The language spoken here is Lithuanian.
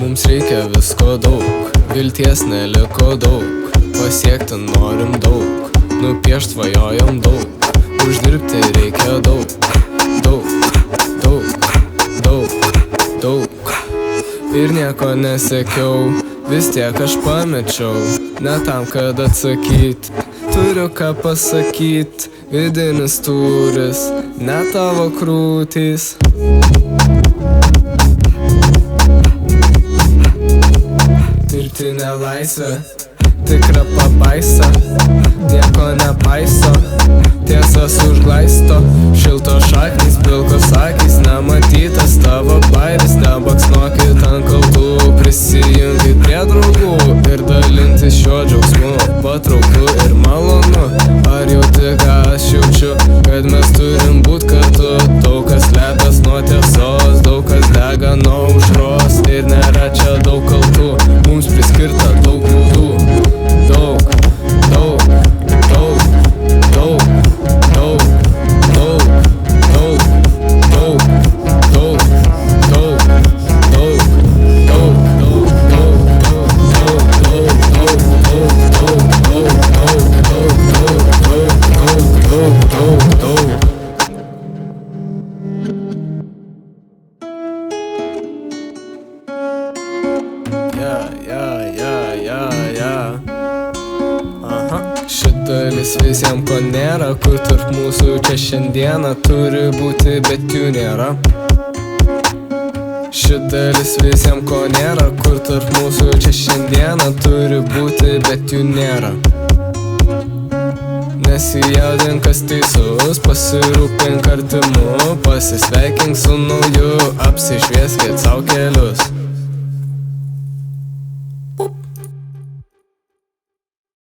Mums reikia visko daug, vilties neliko daug, pasiekti norim daug, nupiešt svajojam daug, uždirbti reikia daug, daug. Ir nieko nesekiau, vis tiek aš pamečiau, ne tam, kad atsakyt, turiu ką pasakyt, vidinis tūris, ne tavo krūtys. Dirbtinė laisvė, tikra pabaisa, nieko nepaiso, tiesas užglaisto, šiltos šaknys, pilkos akys, nematytas tavo bairis, nebaksnokit ant kaltų, prisijunkit prie draugų ir dalintis šiuo džiaugsmu, patrauklu ir malonu. Ar jauti, ką aš jaučiu, kad mes turim būt kartu, daug kas slepias nuo tiesos, daug kas dega nuo aušros ir nėra čia daug kaltų, mums priskirta daug baudų. Šitalis visiems ko nėra, kur tarp mūsų čia šiandieną turi būti, bet jų nėra. Šitalis visiems ko nėra, kur tarp mūsų čia šiandieną turi būti, bet jų nėra. Nesijaudink, kas teisus, pasirūpink artimu, pasisveikink su nauju, apsišvieskit sau kelius.